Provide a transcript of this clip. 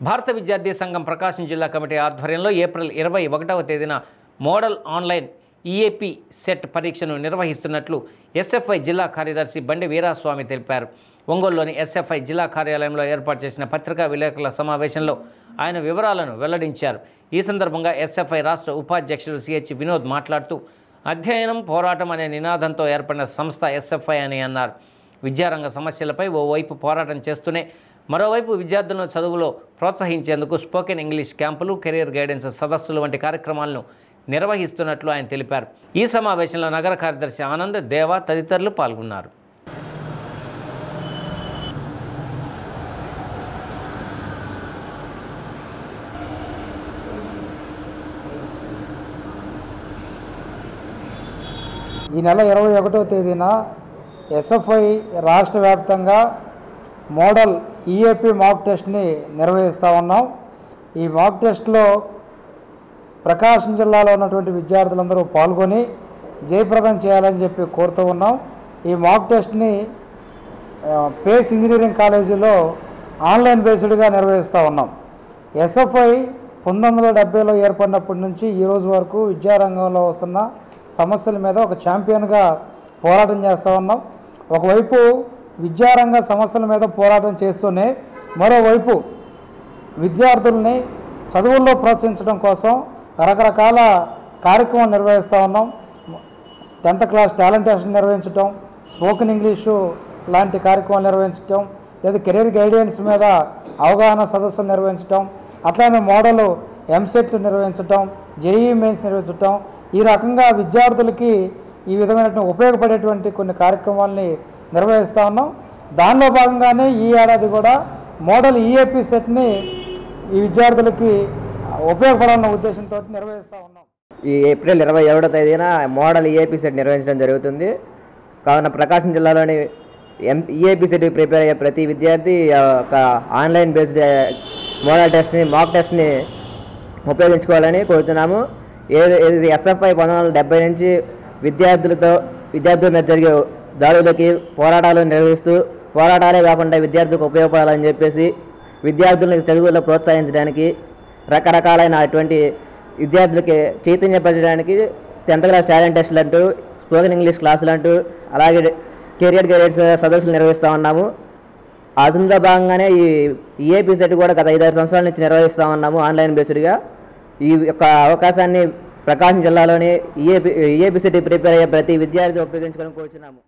భారత విద్యార్థి సంఘం ప్రకాశం జిల్లా కమిటీ ఆధ్వర్యంలో ఏప్రిల్ 21వ తేదీన మోడల్ ఆన్లైన్ ఈఏపీ సెట్ పరీక్షను నిర్వహిస్తున్నట్లు ఎస్ఎఫ్ఐ జిల్లా కార్యదర్శి బండి వీరాస్వామి తెలిపారు. ఒంగోలులోని ఎస్ఎఫ్ఐ జిల్లా కార్యాలయంలో ఏర్పాటు చేసిన పత్రికా విలేకరుల సమావేశంలో ఆయన వివరాలను వెల్లడించారు. ఈ సందర్భంగా ఎస్ఎఫ్ఐ రాష్ట్ర ఉపాధ్యక్షుడు సిహెచ్ వినోద్ మాట్లాడుతూ అధ్యయనం పోరాటం అనే నినాదంతో ఏర్పడిన సంస్థ ఎస్ఎఫ్ఐ అని అన్నారు. విద్యారంగ సమస్యలపై ఓవైపు పోరాటం చేస్తూనే మరోవైపు విద్యార్థులను చదువులో ప్రోత్సహించేందుకు స్పోకెన్ ఇంగ్లీష్ క్యాంపులు, కెరీర్ గైడెన్స్ సదస్సులు వంటి కార్యక్రమాలను నిర్వహిస్తున్నట్లు ఆయన తెలిపారు. ఈ సమావేశంలో నగర కార్యదర్శి ఆనంద్, దేవా తదితరులు పాల్గొన్నారు. ఈ నెల 21వ తేదీన ఎస్ఎఫ్ఐ రాష్ట్ర వ్యాప్తంగా మోడల్ ఈఏపీ మాక్ టెస్ట్ని నిర్వహిస్తూ ఉన్నాం. ఈ మాక్ టెస్ట్లో ప్రకాశం జిల్లాలో ఉన్నటువంటి విద్యార్థులందరూ పాల్గొని జయప్రదం చేయాలని చెప్పి కోరుతూ ఉన్నాం. ఈ మాక్ టెస్ట్ని పేస్ ఇంజనీరింగ్ కాలేజీలో ఆన్లైన్ బేస్డ్గా నిర్వహిస్తూ ఉన్నాం. ఎస్ఎఫ్ఐ 1970లో ఏర్పడినప్పటి నుంచి ఈ రోజు వరకు విద్యారంగంలో వస్తున్న సమస్యల మీద ఒక ఛాంపియన్గా పోరాటం చేస్తూ ఉన్నాం. ఒకవైపు విద్యారంగ సమస్యల మీద పోరాటం చేస్తూనే మరోవైపు విద్యార్థుల్ని చదువుల్లో ప్రోత్సహించడం కోసం రకరకాల కార్యక్రమాలు నిర్వహిస్తూ ఉన్నాం. 10th క్లాస్ టాలెంట్ టెస్ట్ నిర్వహించడం, స్పోకెన్ ఇంగ్లీషు లాంటి కార్యక్రమాలు నిర్వహించడం, లేదా కెరీర్ గైడెన్స్ మీద అవగాహన సదస్సులు నిర్వహించడం, అట్లానే మోడల్ ఎంసెట్లు నిర్వహించడం, జేఈఈ మెయిన్స్ నిర్వహించడం, ఈ రకంగా విద్యార్థులకి ఈ విధమైనటువంటి ఉపయోగపడేటువంటి కొన్ని కార్యక్రమాలని నిర్వహిస్తూ ఉన్నాం. దానిలో భాగంగానే ఈ ఏడాది కూడా మోడల్ ఈఏపీ సెట్ని ఈ విద్యార్థులకి ఉపయోగపడాలన్న ఉద్దేశంతో నిర్వహిస్తూ ఉన్నాం. ఈ ఏప్రిల్ 21వ తేదీన మోడల్ ఈఏపీ సెట్ నిర్వహించడం జరుగుతుంది. కావున ప్రకాశం జిల్లాలోని ఈఏపీ సెట్ ప్రిపేర్ అయ్యే ప్రతి విద్యార్థి ఒక ఆన్లైన్ బేస్డ్ మోడల్ టెస్ట్ని, మాక్ టెస్ట్ని ఉపయోగించుకోవాలని కోరుతున్నాము. ఏది ఎస్ఎఫ్ఐ 1970 నుంచి విద్యార్థుల మీద జరిగే దాడులకి పోరాటాలు నిర్వహిస్తూ, పోరాటాలే కాకుండా విద్యార్థులకు ఉపయోగపడాలని చెప్పేసి విద్యార్థులను చదువుల్లో ప్రోత్సహించడానికి, రకరకాలైన అటువంటి విద్యార్థులకి చైతన్యపరచడానికి 10th క్లాస్ టాలెంట్ టెస్టులు అంటూ, స్పోకెన్ ఇంగ్లీష్ క్లాసులు అంటూ, అలాగే కెరియర్ గైడెన్స్ సదస్సులు నిర్వహిస్తూ ఉన్నాము. అందులో భాగంగానే ఈ ఈఏపీ సెట్ కూడా గత 5-6 సంవత్సరాల నుంచి నిర్వహిస్తూ ఉన్నాము ఆన్లైన్ బేస్డ్గా. ఈ యొక్క అవకాశాన్ని ప్రకాశం జిల్లాలోని ఈఏపీ సెట్ ప్రిపేర్ అయ్యే ప్రతి విద్యార్థి ఉపయోగించుకోవాలని కోరుచున్నాము.